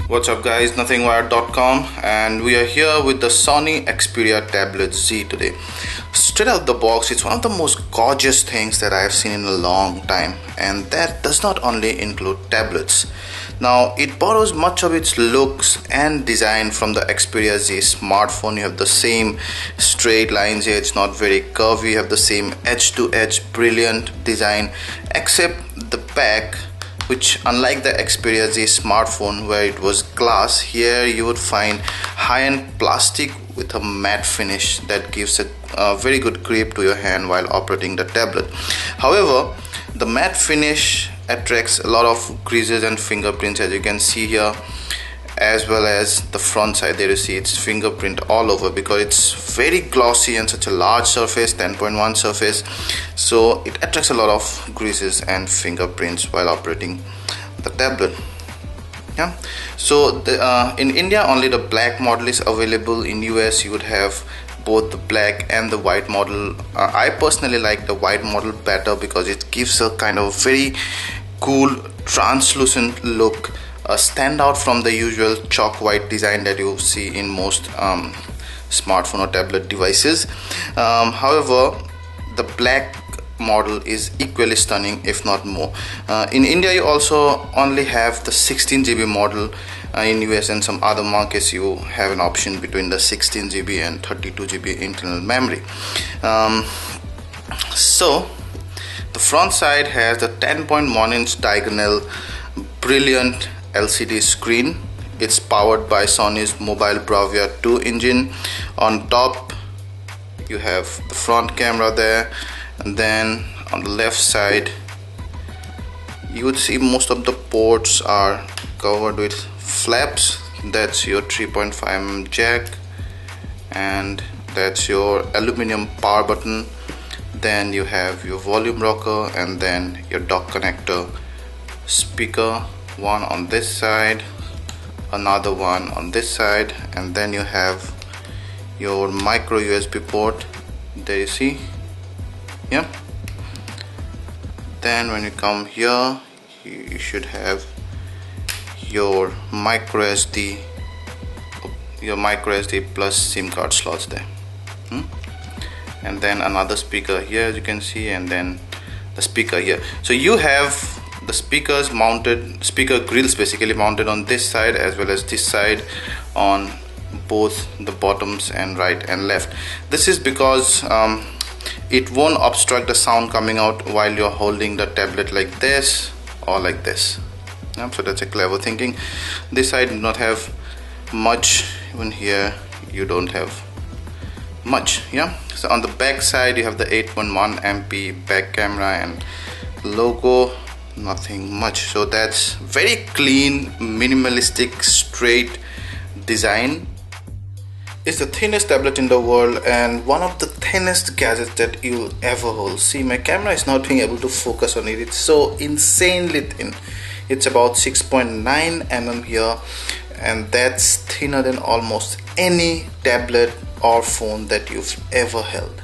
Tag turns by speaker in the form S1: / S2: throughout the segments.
S1: What's up guys, nothingwired.com, and we are here with the Sony Xperia Tablet Z today. Straight out the box, it's one of the most gorgeous things that I have seen in a long time, and that does not only include tablets. Now, it borrows much of its looks and design from the Xperia Z smartphone. You have the same straight lines here, it's not very curvy. You have the same edge-to-edge brilliant design, except the back, which unlike the Xperia Z smartphone where it was glass, here you would find high-end plastic with a matte finish that gives a very good grip to your hand while operating the tablet. However, the matte finish attracts a lot of creases and fingerprints, as you can see here, as well as the front side. There you see its fingerprint all over because it's very glossy and such a large surface, 10.1 surface, so it attracts a lot of greases and fingerprints while operating the tablet. Yeah, so in India only the black model is available. In US you would have both the black and the white model. I personally like the white model better because it gives a kind of very cool translucent look, stand out from the usual chalk white design that you see in most smartphone or tablet devices. However, the black model is equally stunning, if not more. In India you also only have the 16GB model. In US and some other markets you have an option between the 16GB and 32GB internal memory. So the front side has the 10.1-inch diagonal brilliant LCD screen. It's powered by Sony's Mobile Bravia 2 engine. On top you have the front camera there, and then on the left side you would see most of the ports are covered with flaps. That's your 3.5mm jack, and that's your aluminum power button. Then you have your volume rocker, and then your dock connector, speaker, one on this side, another one on this side, and then you have your micro USB port. There you see. Yeah. Then when you come here, you should have your micro SD plus SIM card slots there. And then another speaker here, as you can see, and then the speaker here. So you have the speakers mounted, speaker grills basically mounted on this side as well as this side on both the bottoms and right and left. This is because it won't obstruct the sound coming out while you're holding the tablet like this or like this. So that's a clever thinking. This side do not have much, even here you don't have much. Yeah. So on the back side you have the 8.1MP back camera and logo, nothing much. So that's very clean, minimalistic, straight design. It's the thinnest tablet in the world and one of the thinnest gadgets that you'll ever hold. See, my camera is not being able to focus on it. It's so insanely thin. It's about 6.9mm here, and that's thinner than almost any tablet or phone that you've ever held.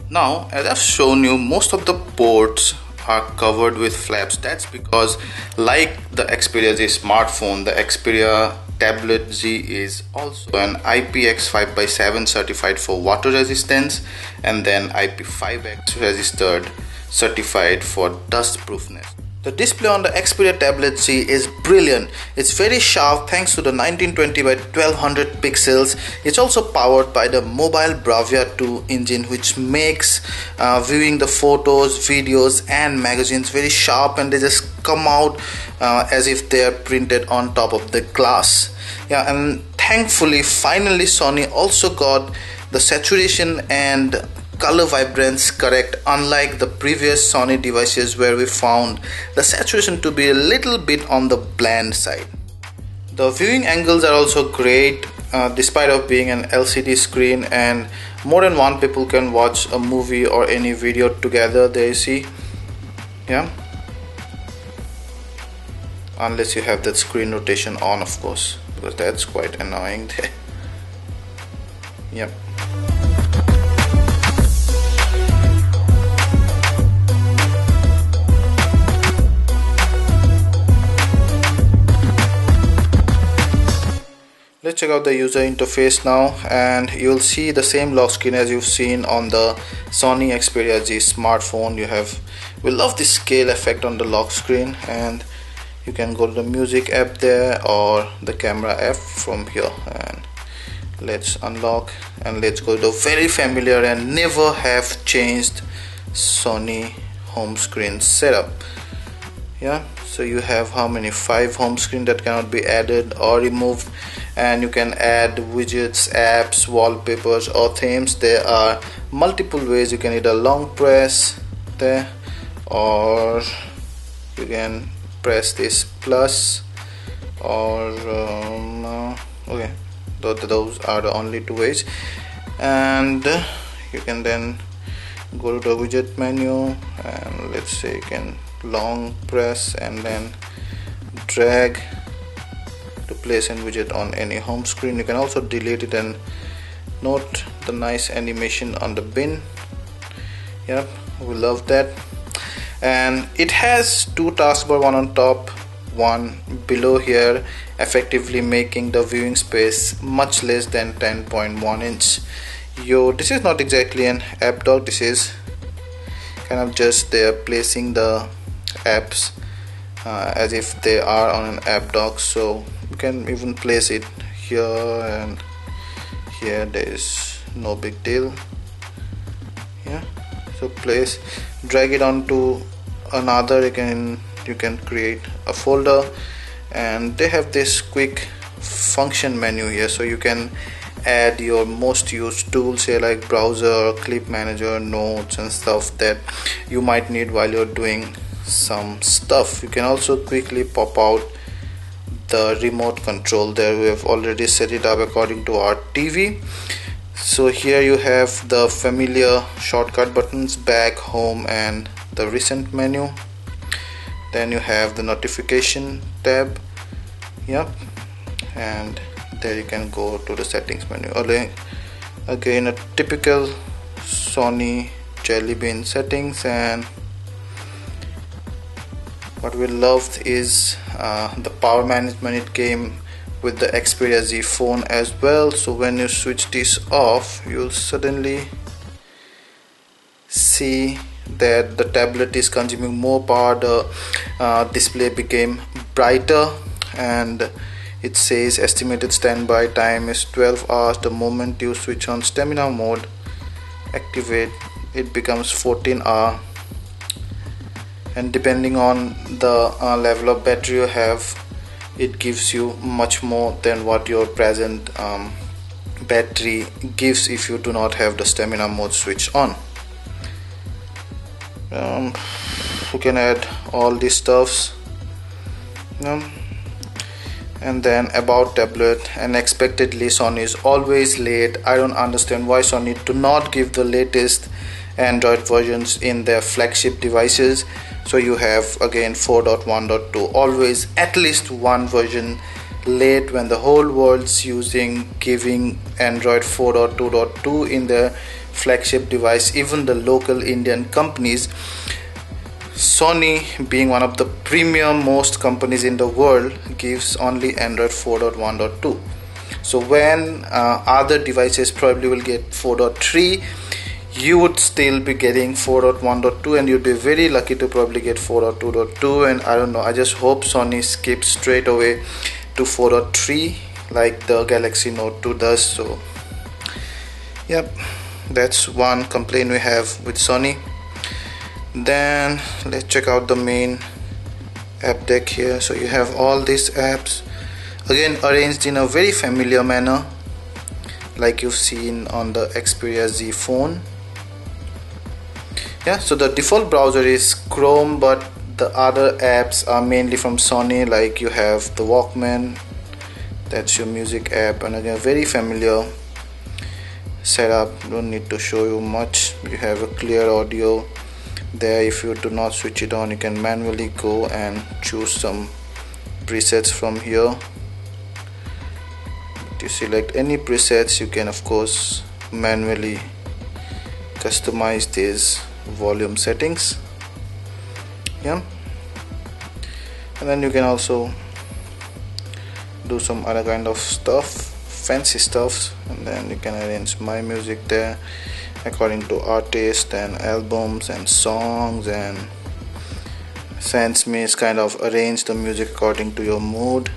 S1: Now, as I've shown you, most of the ports are covered with flaps. That's because, like the Xperia Z smartphone, the Xperia Tablet Z is also an IPX5x7 certified for water resistance, and then IP5X registered certified for dust proofness. The display on the Xperia Tablet Z is brilliant. It's very sharp thanks to the 1920 by 1200 pixels. It's also powered by the Mobile Bravia 2 engine, which makes viewing the photos, videos and magazines very sharp, and they just come out as if they are printed on top of the glass. Yeah, and thankfully finally Sony also got the saturation and color vibrance correct, unlike the previous Sony devices where we found the saturation to be a little bit on the bland side. The viewing angles are also great despite of being an LCD screen, and more than one people can watch a movie or any video together. There you see. Yeah, unless you have that screen rotation on, of course, because that's quite annoying. Yep. check out the user interface now, and you'll see the same lock screen as you've seen on the Sony Xperia Z smartphone. We love the scale effect on the lock screen, and you can go to the music app there or the camera app from here. And let's unlock and let's go to the very familiar and never have changed Sony home screen setup. Yeah, so you have how many? 5 home screen that cannot be added or removed, and you can add widgets, apps, wallpapers or themes. There are multiple ways. You can either long press there, or you can press this plus, or okay, those are the only 2 ways. And you can then go to the widget menu, and let's say you can long press and then drag to place a widget on any home screen. You can also delete it, and note the nice animation on the bin. Yep, we love that. And it has 2 taskbar, one on top, one below here, effectively making the viewing space much less than 10.1 inch. This is not exactly an app dock. This is kind of just they're placing the apps as if they are on an app dock. So you can even place it here and here. There is no big deal. Yeah, so drag it onto another. You can create a folder, and they have this quick function menu here, so you can add your most used tools here like browser, clip manager, notes and stuff that you might need while you're doing some stuff. You can also quickly pop out the remote control there. We have already set it up according to our TV. So here you have the familiar shortcut buttons, back, home and the recent menu. Then you have the notification tab. Yep, and there you can go to the settings menu. Again, a typical Sony Jelly Bean settings. And what we loved is the power management. It came with the Xperia Z phone as well, so when you switch this off, you'll suddenly see that the tablet is consuming more power. The display became brighter, and it says estimated standby time is 12 hours. The moment you switch on stamina mode, activate, it becomes 14 hour, and depending on the level of battery you have, it gives you much more than what your present battery gives if you do not have the stamina mode switch on. You can add all these stuffs. And then about tablet, unexpectedly Sony is always late. I don't understand why Sony do not give the latest Android versions in their flagship devices. So you have again 4.1.2, always at least one version late when the whole world's giving Android 4.2.2 in their flagship device. Even the local Indian companies, Sony being one of the premium most companies in the world, gives only Android 4.1.2. So when other devices probably will get 4.3, you would still be getting 4.1.2, and you'd be very lucky to probably get 4.2.2. and I don't know, I just hope Sony skips straight away to 4.3 like the Galaxy Note 2 does. So yep, that's one complaint we have with Sony. Then let's check out the main app deck here. So you have all these apps again arranged in a very familiar manner like you've seen on the Xperia Z phone. Yeah, so the default browser is Chrome, but the other apps are mainly from Sony. Like you have the Walkman, that's your music app, and again very familiar setup, don't need to show you much. You have a clear audio there. If you do not switch it on, you can manually go and choose some presets from here. To select any presets, you can of course manually customize these volume settings. Yeah, and then you can also do some other kind of stuff. fancy stuff, and then you can arrange my music there according to artist and albums and songs, and SenseMe is kind of arrange the music according to your mood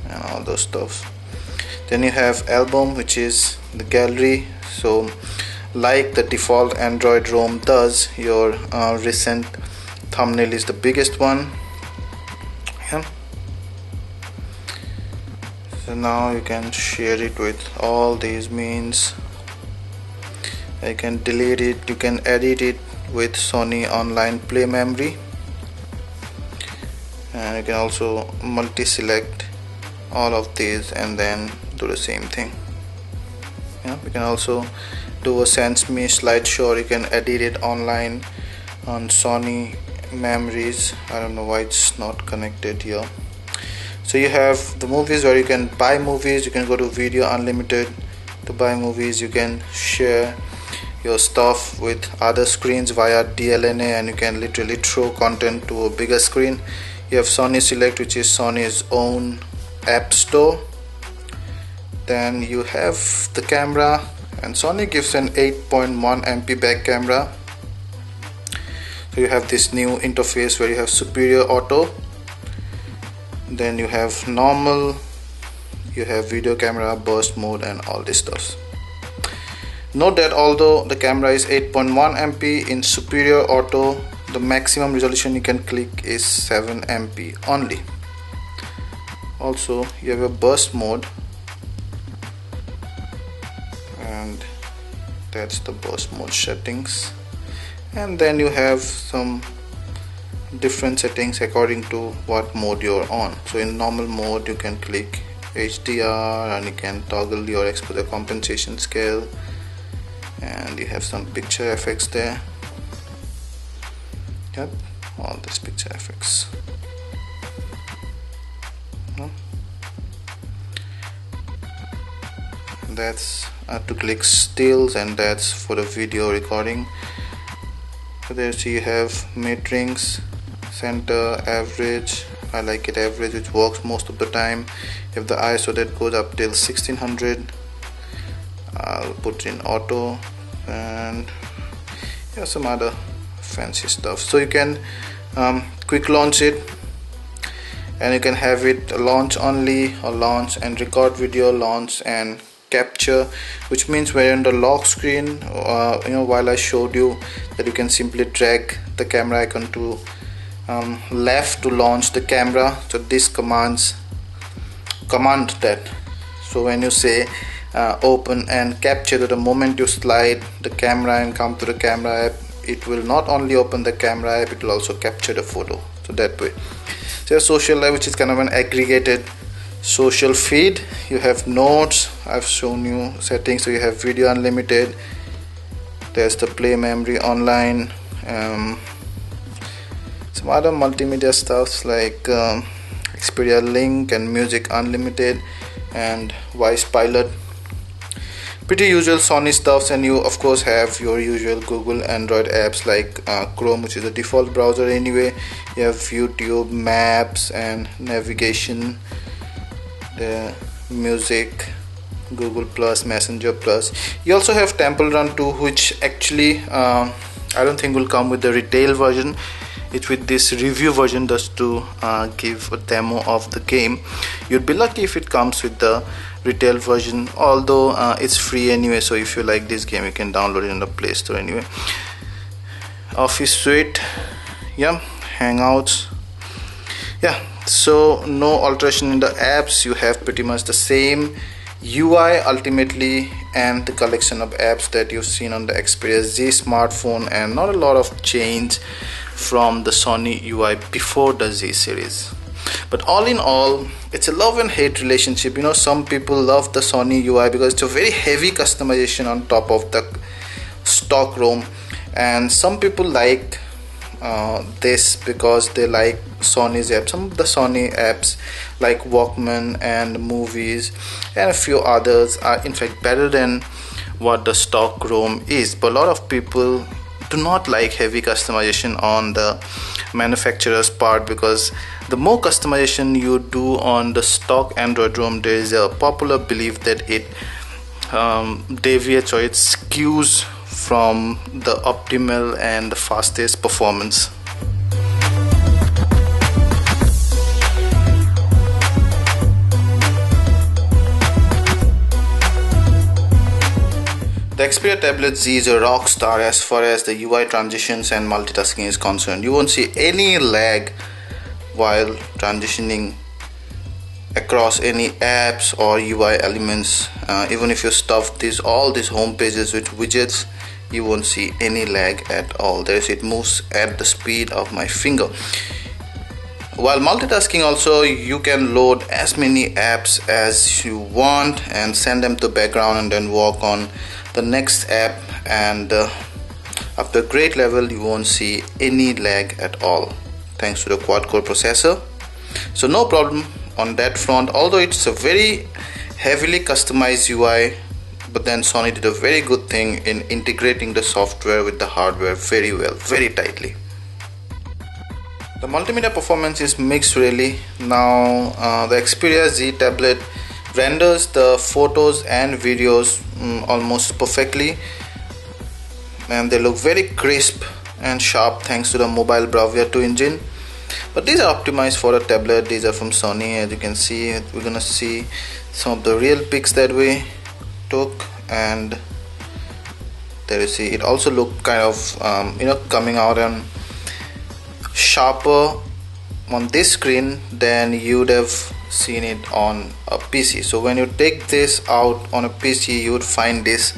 S1: and all those stuff. Then you have album, which is the gallery. So like the default Android ROM does, your recent thumbnail is the biggest one. Yeah. So now you can share it with all these means. You can delete it, you can edit it with Sony Online Play Memory, and you can also multi-select all of these and then do the same thing. Yeah, we can also do a SenseMe slideshow, or you can edit it online on Sony memories. I don't know why it's not connected here. So you have the movies, where you can buy movies. You can go to Video Unlimited to buy movies. You can share your stuff with other screens via DLNA, and you can literally throw content to a bigger screen. You have Sony Select, which is Sony's own app store. Then you have the camera, and Sony gives an 8.1 MP back camera. So you have this new interface where you have superior auto, then you have normal, you have video camera, burst mode, and all this stuff. Note that although the camera is 8.1 MP in superior auto, the maximum resolution you can click is 7 MP only. Also you have a burst mode, and that's the burst mode settings. And then you have some different settings according to what mode you're on. So in normal mode you can click HDR, and you can toggle your exposure compensation scale, and you have some picture effects there. Yep, all these picture effects. That's to click stills, and that's for the video recording. So there you have matrix, center, average. I like it average, which works most of the time. You have the ISO that goes up till 1600. I'll put in auto, and yeah, some other fancy stuff. So you can quick launch it, and you can have it launch only, or launch and record video, launch and capture, which means we're in the lock screen. While I showed you that you can simply drag the camera icon to left to launch the camera. So this command that. So when you say open and capture, the moment you slide the camera and come to the camera app, it will not only open the camera app, it will also capture the photo. So that way. So social life, which is kind of an aggregated social feed. You have notes, I've shown you settings. So you have Video Unlimited, there's the Play Memory Online, some other multimedia stuffs like Xperia Link and Music Unlimited and Voice Pilot. Pretty usual Sony stuffs. And you of course have your usual Google Android apps like Chrome, which is the default browser anyway. You have YouTube, Maps, and navigation, the music, Google Plus, Messenger Plus. You also have Temple Run 2, which actually I don't think will come with the retail version. It's with this review version just to give a demo of the game. You'd be lucky if it comes with the retail version, although it's free anyway. So if you like this game, you can download it in the Play Store anyway. Office Suite, yeah, Hangouts, yeah. So no alteration in the apps. You have pretty much the same UI ultimately, and the collection of apps that you've seen on the Xperia Z smartphone, and not a lot of change from the Sony UI before the Z series. But all in all, it's a love and hate relationship. Some people love the Sony UI because it's a very heavy customization on top of the stock ROM, and some people like this because they like Sony's apps. Some of the Sony apps like Walkman and Movies and a few others are in fact better than what the stock ROM is. But a lot of people do not like heavy customization on the manufacturer's part, because the more customization you do on the stock Android ROM, there is a popular belief that it deviates or it skews from the optimal and the fastest performance. The Xperia Tablet Z is a rock star as far as the UI transitions and multitasking is concerned. You won't see any lag while transitioning across any apps or UI elements. Even if you stuff all these home pages with widgets, you won't see any lag at all. It moves at the speed of my finger. While multitasking also, you can load as many apps as you want and send them to background and then work on the next app, and after grade level you won't see any lag at all thanks to the quad-core processor. So no problem on that front, although it's a very heavily customized UI, but then Sony did a very good thing in integrating the software with the hardware very well, very tightly. The multimedia performance is mixed really. Now the Xperia Z tablet renders the photos and videos almost perfectly, and they look very crisp and sharp thanks to the mobile Bravia 2 engine. But these are optimized for a tablet. These are from Sony. As you can see, we're gonna see some of the real pics that we took, and there you see it also looked kind of coming out and sharper on this screen than you'd have seen it on a PC. So when you take this out on a PC, you would find this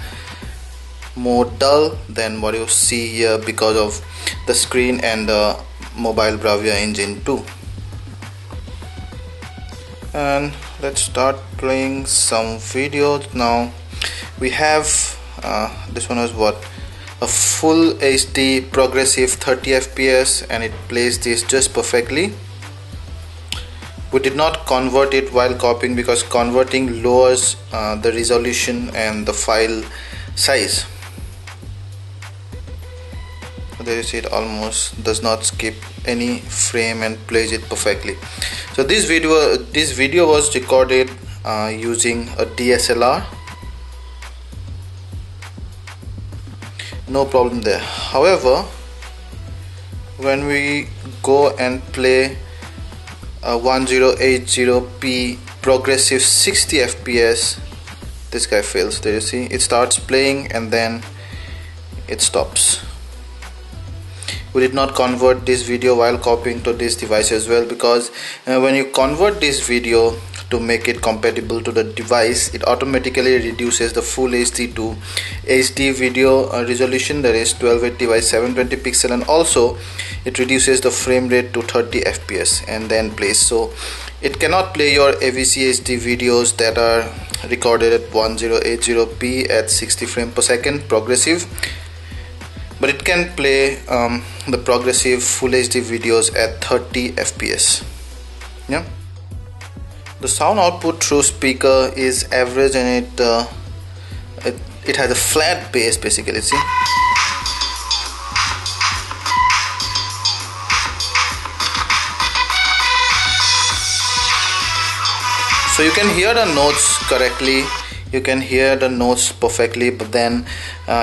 S1: more dull than what you see here because of the screen and the mobile Bravia engine too. And let's start playing some videos. Now we have this one is a full HD progressive 30 FPS, and it plays this just perfectly. We did not convert it while copying because converting lowers the resolution and the file size. There you see it almost does not skip any frame and plays it perfectly. So this video was recorded using a DSLR. No problem there. However, when we go and play a 1080p progressive 60 FPS, this guy fails. There you see it starts playing and then it stops. We did not convert this video while copying to this device as well, because when you convert this video to make it compatible to the device, it automatically reduces the full HD to HD video resolution, that is 1280 by 720 pixel, and also it reduces the frame rate to 30 FPS and then plays. So it cannot play your AVC HD videos that are recorded at 1080p at 60 frames per second progressive, but it can play the progressive full HD videos at 30 FPS. Yeah. The sound output through speaker is average, and it has a flat bass basically. See, so you can hear the notes correctly, you can hear the notes perfectly, but then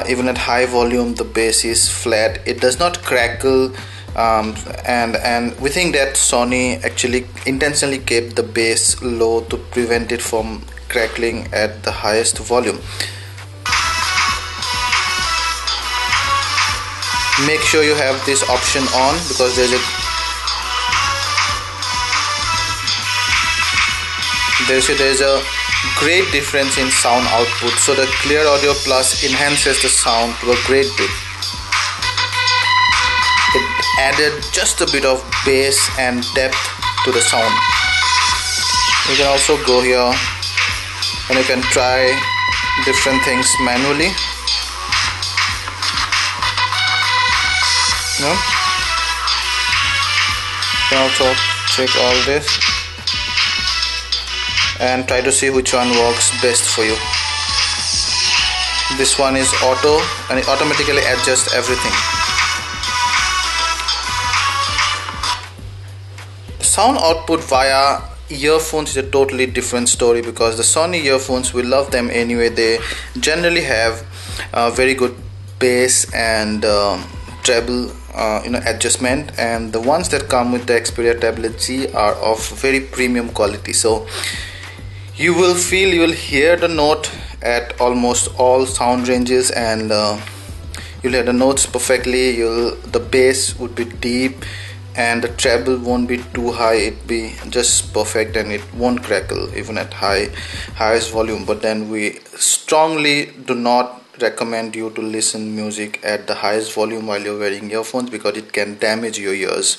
S1: even at high volume the bass is flat. It does not crackle, and we think that Sony actually intentionally kept the bass low to prevent it from crackling at the highest volume. Make sure you have this option on, because there's a great difference in sound output. So the Clear Audio Plus enhances the sound to a great bit. It added just a bit of bass and depth to the sound. You can also go here and you can try different things manually. No? You can also check all this and try to see which one works best for you. This one is auto, and it automatically adjusts everything. sound output via earphones is a totally different story, because the Sony earphones, we love them anyway. They generally have very good bass and treble adjustment, and the ones that come with the Xperia Tablet Z are of very premium quality. So you will hear the note at almost all sound ranges, and you'll hear the notes perfectly. The bass would be deep and the treble won't be too high, it be just perfect, and it won't crackle even at highest volume. But then we strongly do not recommend you to listen music at the highest volume while you're wearing earphones, because it can damage your ears.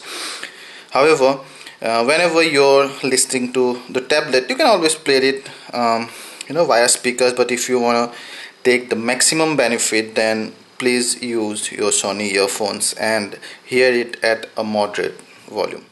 S1: However, whenever you're listening to the tablet, you can always play it via speakers, but if you want to take the maximum benefit, then please use your Sony earphones and hear it at a moderate volume.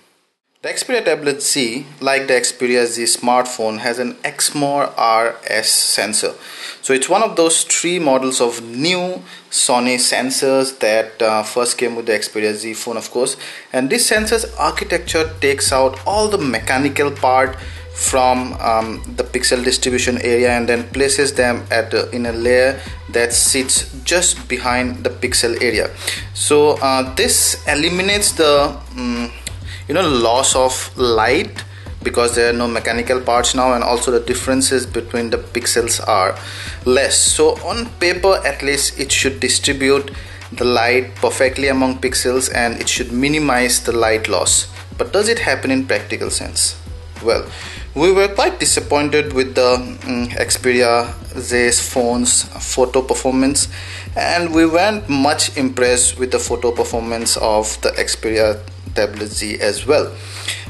S1: The Xperia Tablet Z, like the Xperia Z smartphone, has an Exmor RS sensor. So it's one of those 3 models of new Sony sensors that first came with the Xperia Z phone, of course. And this sensor's architecture takes out all the mechanical part from the pixel distribution area and then places them in a layer that sits just behind the pixel area. So this eliminates the loss of light, because there are no mechanical parts now, and also the differences between the pixels are less. So on paper, at least, it should distribute the light perfectly among pixels and it should minimize the light loss. But does it happen in practical sense? Well, we were quite disappointed with the Xperia Z's phone's photo performance, and we weren't much impressed with the photo performance of the Xperia Tablet Z as well.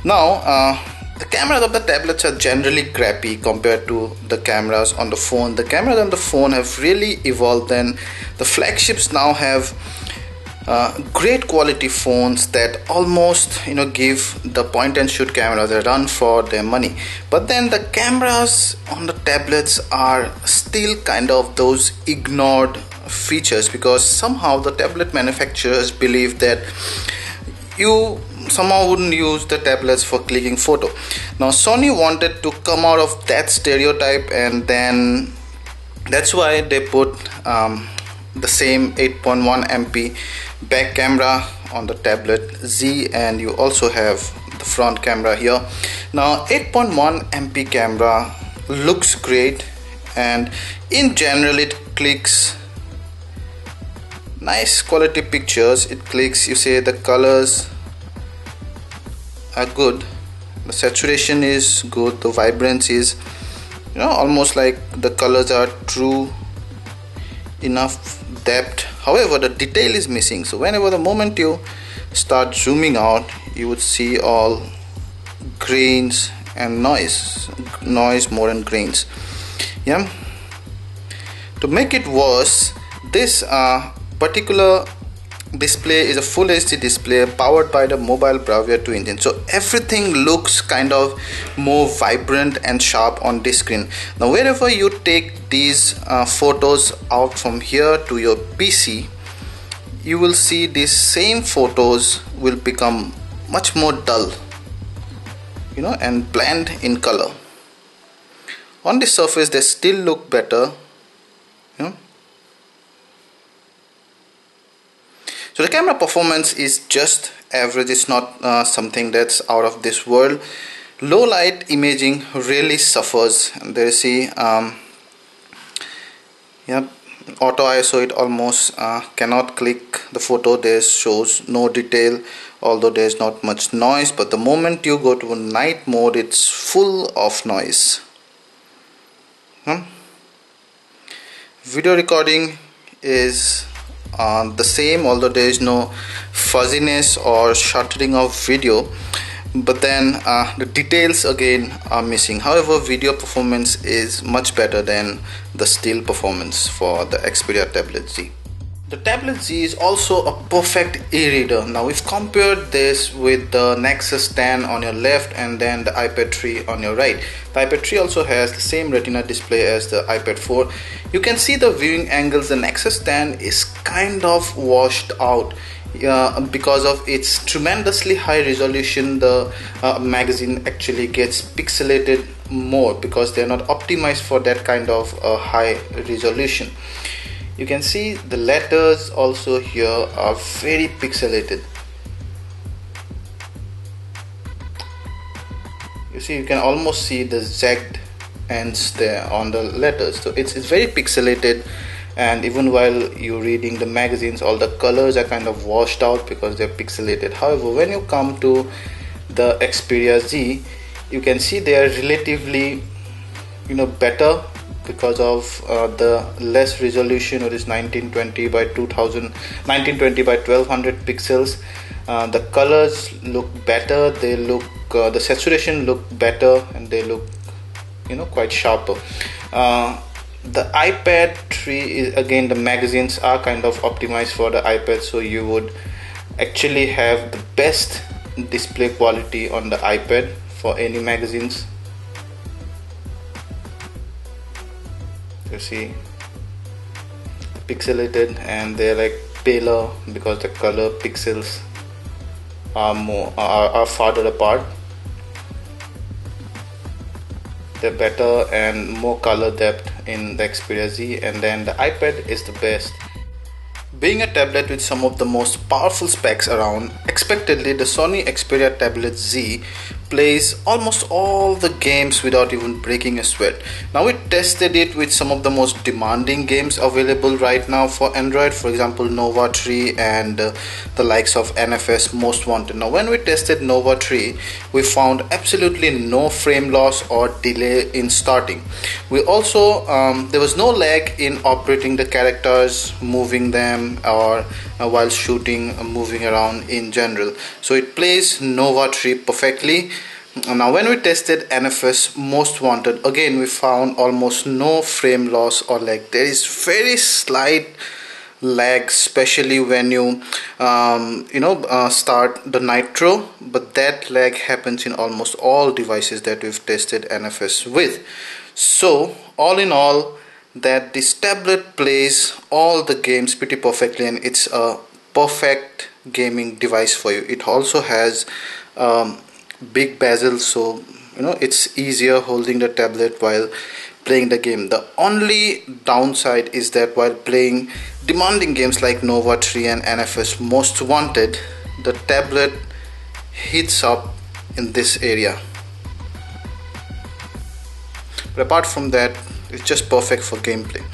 S1: Now, the cameras of the tablets are generally crappy compared to the cameras on the phone. The cameras on the phone have really evolved, and the flagships now have great quality phones that almost give the point and shoot cameras a run for their money. But then the cameras on the tablets are still kind of those ignored features, because somehow the tablet manufacturers believe that you somehow wouldn't use the tablets for clicking photo. Now Sony wanted to come out of that stereotype, and then that's why they put the same 8.1 MP back camera on the Tablet Z, and you also have the front camera here. Now 8.1 MP camera looks great, and in general it clicks nice quality pictures. It clicks, you say the colors are good, the saturation is good, the vibrance is almost like the colors are true enough depth. However, the detail is missing. So whenever the moment you start zooming out, you would see all grains and noise more than grains. Yeah. To make it worse, this particular display is a full HD display powered by the mobile Bravia 2 engine. So everything looks kind of more vibrant and sharp on this screen. Now wherever you take these photos out from here to your PC, you will see these same photos will become much more dull, and bland in color. On the surface they still look better, So the camera performance is just average. It's not something that's out of this world. Low light imaging really suffers. There you see, auto ISO, it almost cannot click the photo. There shows no detail, although there's not much noise. But the moment you go to night mode, it's full of noise. Video recording is the same, although there is no fuzziness or shuttering of video, but then the details again are missing. However, video performance is much better than the still performance for the Xperia Tablet Z. The Tablet Z is also a perfect e-reader. Now we've compared this with the Nexus 10 on your left and then the iPad 3 on your right. The iPad 3 also has the same Retina display as the iPad 4. You can see the viewing angles. The Nexus 10 is kind of washed out. because of its tremendously high resolution, the magazine actually gets pixelated more because they're not optimized for that kind of high resolution. You can see the letters also here are very pixelated. You see, you can almost see the zagged ends there on the letters, so it's very pixelated. And even while you're reading the magazines, all the colors are kind of washed out because they're pixelated. However, when you come to the Xperia Z, you can see they are relatively better because of the less resolution, which is 1920 by 1200 pixels. The colors look better, they look the saturation look better, and they look quite sharper. The iPad 3 is, again, the magazines are kind of optimized for the iPad, so you would actually have the best display quality on the iPad for any magazines. You see, pixelated, and they're like paler because the color pixels are farther apart. They're better and more color depth in the Xperia Z, and then the iPad is the best. Being a tablet with some of the most powerful specs around, expectedly the Sony Xperia Tablet Z plays almost all the games without even breaking a sweat. Now, we tested it with some of the most demanding games available right now for Android, for example Nova 3 and the likes of NFS Most Wanted. Now, when we tested Nova 3, we found absolutely no frame loss or delay in starting. We also there was no lag in operating the characters, moving them, or while shooting, moving around in general. So it plays Nova 3 perfectly. Now, when we tested NFS Most Wanted, again we found almost no frame loss or lag. There is very slight lag, especially when you start the Nitro, but that lag happens in almost all devices that we've tested NFS with. So all in all, that this tablet plays all the games pretty perfectly, and it's a perfect gaming device for you. It also has big bezel, so it's easier holding the tablet while playing the game. The only downside is that while playing demanding games like Nova 3 and NFS Most Wanted, the tablet heats up in this area. But apart from that, it's just perfect for gameplay.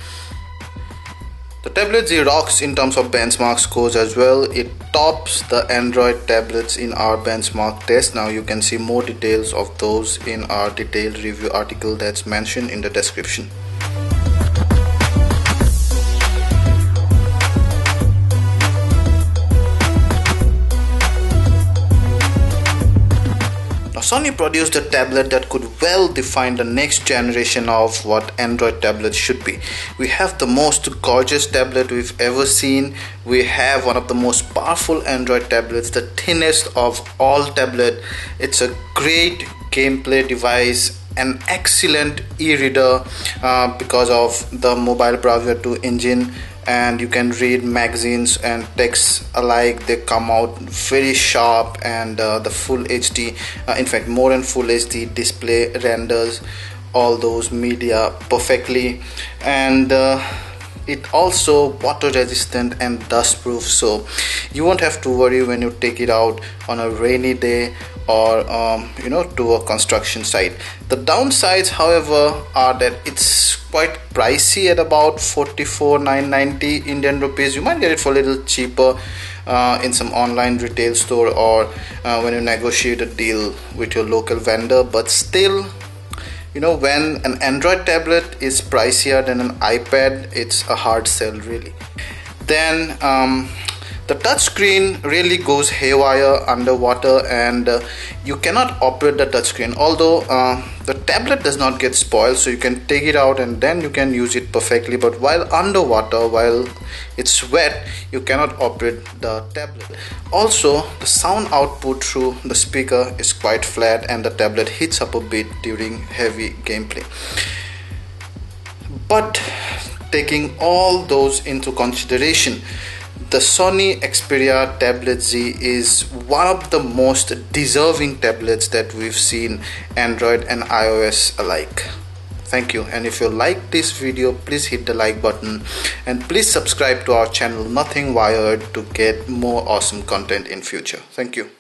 S1: The Tablet Z rocks in terms of benchmark scores as well. It tops the Android tablets in our benchmark test. Now you can see more details of those in our detailed review article that's mentioned in the description. Sony produced a tablet that could well define the next generation of what Android tablets should be. We have the most gorgeous tablet we've ever seen. We have one of the most powerful Android tablets, the thinnest of all tablets. It's a great gameplay device, an excellent e-reader because of the mobile browser 2 engine, and you can read magazines and texts alike. They come out very sharp, and the full HD, in fact more than full HD display renders all those media perfectly, and it also water resistant and dust proof, so you won't have to worry when you take it out on a rainy day or to a construction site. The downsides, however, are that it's quite pricey at about 44,990 Indian rupees. You might get it for a little cheaper in some online retail store, or when you negotiate a deal with your local vendor, but still, when an Android tablet is pricier than an iPad, it's a hard sell really. Then the touchscreen really goes haywire underwater, and you cannot operate the touchscreen, although the tablet does not get spoiled, so you can take it out and then you can use it perfectly. But while underwater, while it's wet, you cannot operate the tablet. Also, the sound output through the speaker is quite flat, and the tablet heats up a bit during heavy gameplay. But taking all those into consideration, The Sony Xperia Tablet Z is one of the most deserving tablets that we've seen, Android and iOS alike. Thank you, and if you like this video, please hit the like button and please subscribe to our channel Nothing Wired to get more awesome content in future. Thank you.